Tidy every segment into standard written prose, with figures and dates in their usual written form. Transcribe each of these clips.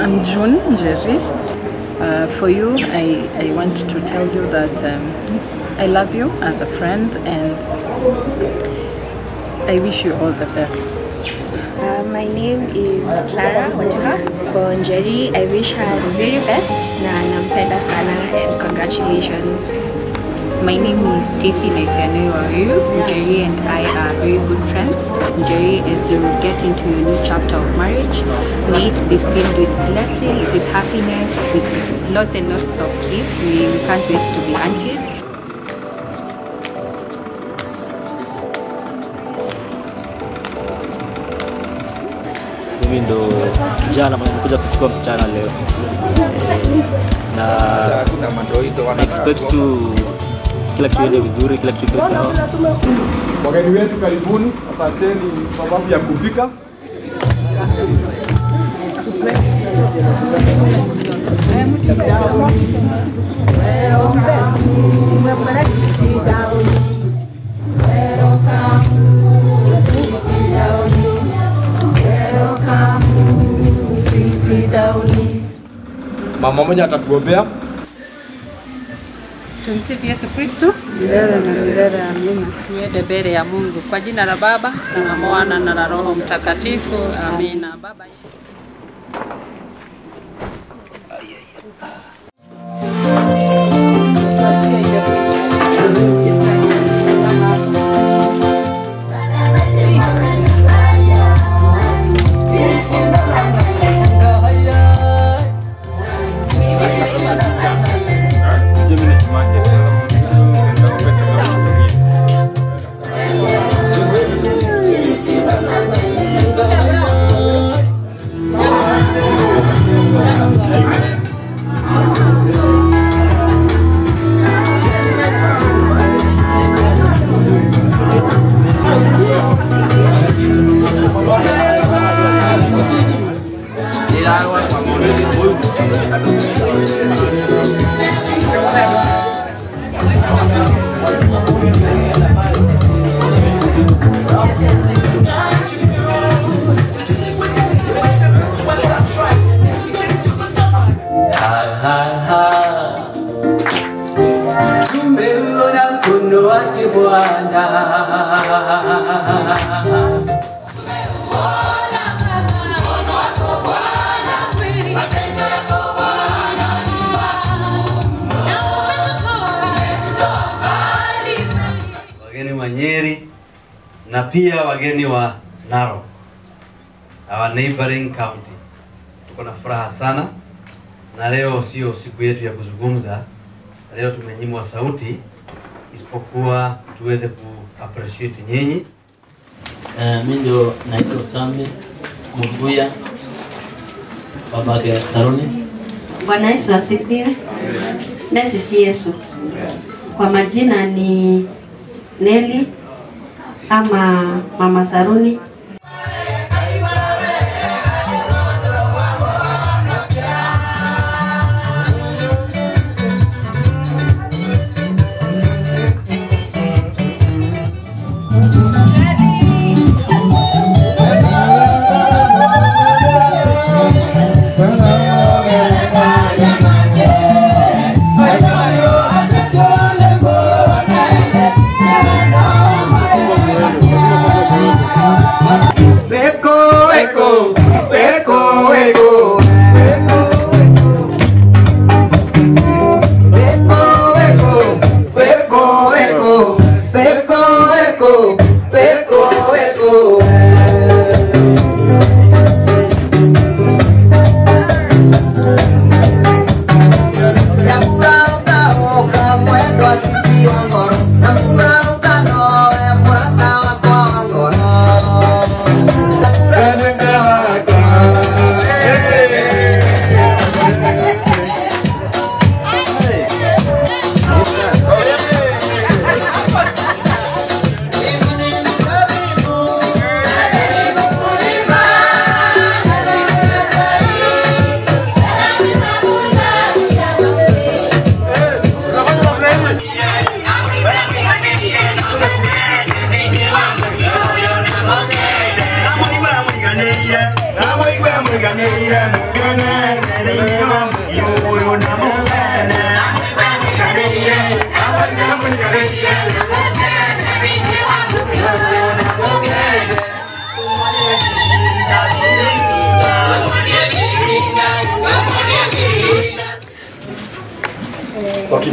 I'm June Njeri. For you, I want to tell you that I love you as a friend and I wish you all the best. My name is Clara Watuka. For Njeri, I wish her the very best. Na nampenda sana and congratulations. My name is Stacy Naisiano Wawiru. Njeri and I are very good friends. Njeri, as you get into a new chapter of marriage, may it be filled with blessings, with happiness, with lots and lots of kids. We can't wait to be aunties. Mimi ndo kijana nimekuja kuchukua msichana leo. Na expect to kila kitu iende vizuri, kila kitu kiwe sawa. Wageni wetu karibuni, asanteni sababu ya kufika. Mama mmoja atatuombea. Tumsifu Yesu Kristo. Milele na milele amina. Tuende mbele ya Mungu kwa jina la Baba na Mwana na la Roho Mtakatifu. Amina. Baba. Tumeona mkono wake Bwana. Wageni wa Nyeri na pia wageni wa Narok, our neighboring county. Tuko na furaha sana na leo sio siku yetu ya kuzungumza. Leo tumenyimwa sauti isipokuwa tuweze ku-appreciate nyinyi. Mimi ndio naitwa Sami Muguya, baba ya Saruni. Bwana Yesu asifiwe. Messi Yesu. Kwa majina ni Nelly ama Mama Saruni. Oh,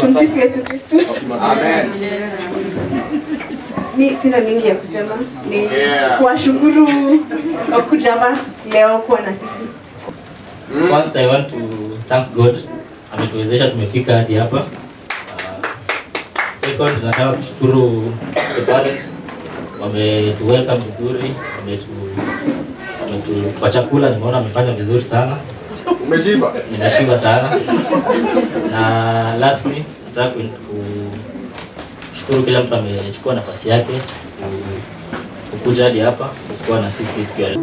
Tumsifu Yesu Kristo. Amen. Mi sina mingi ya kusema, ni kuwashukuru kwa kuja hapa leo kuwa na sisi. First, I want to thank God ametuwezesha tumefika hadi hapa. Second, nataka kushukuru the parents wametu welcome vizuri, kwa chakula nimeona wamefanya vizuri sana. Umeshiba? Nimeshiba sana. Na lastly, nataka kushukuru kila mtu amechukua nafasi yake kukuja hadi hapa kuwa na sisi siku ya leo.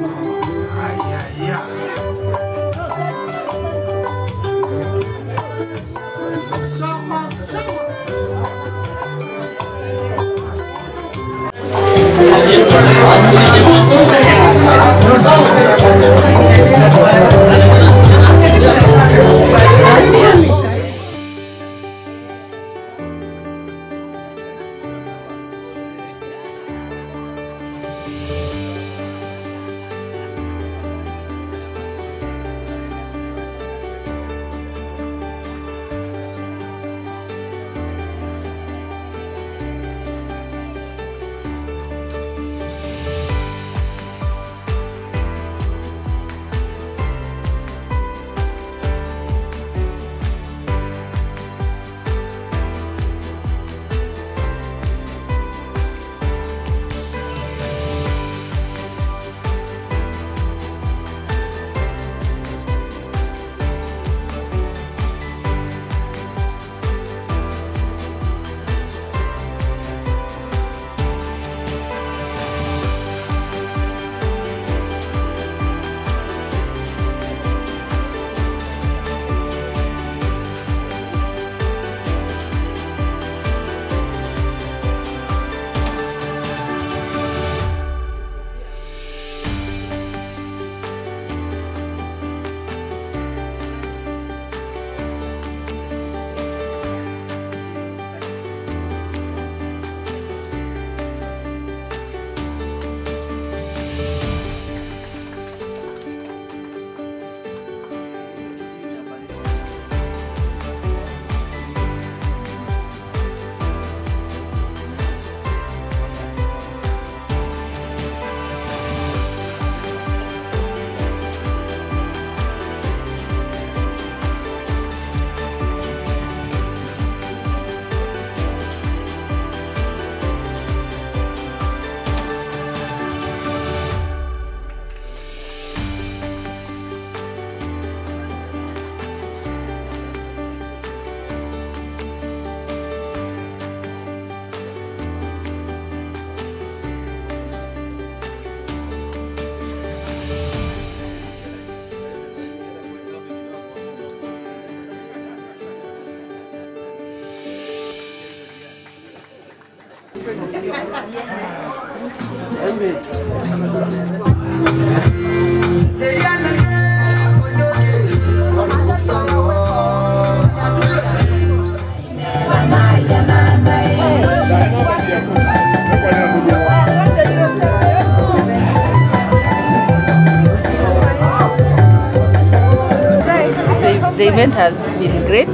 The event has been great.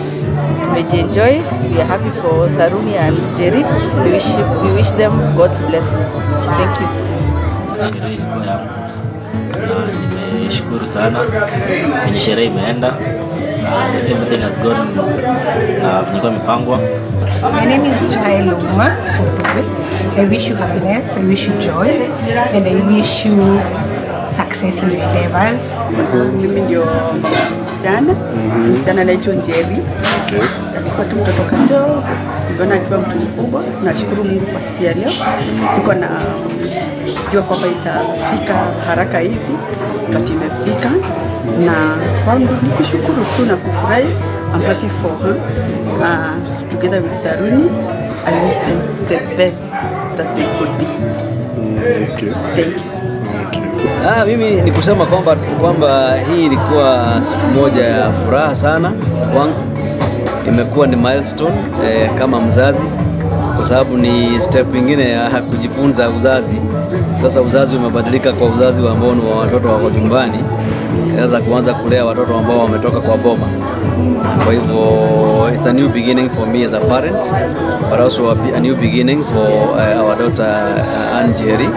We enjoy. We are happy for Saruni and Jerry. We wish them God's blessing. Thank you. Sherehe ilikuwa yangu na nimeshukuru sana kwenye sherehe imeenda. Everything has gone na vilikuwa mipangwa. My name is Jael Uma. I wish you happiness, I wish you joy, and I wish you success in your endeavors. Mimi ndio msichana anaitwa Njeri. Alikuwa tu mtoto kadogo, niliona akiwa mtu mkubwa. Nashukuru Mungu kwa siku ya leo. Siko na jua kwamba itafika haraka hivi, wakati imefika, na kwangu ni kushukuru tu na kufurahi. I'm happy for her. Together with Saruni, I wish them the best that they could be. Okay. Thank you. Okay. Mimi ni kusema kwamba hii ilikuwa siku moja ya furaha sana kwangu. Imekuwa ni milestone kama mzazi, kwa sababu ni step nyingine ya kujifunza uzazi. Sasa uzazi umebadilika kwa uzazi ambao ni wa watoto wako nyumbani, sasa kuanza kulea watoto ambao wametoka kwa boma. Kwa hivyo it's a new beginning for me as a parent, but also a new beginning for our daughter Anjeri.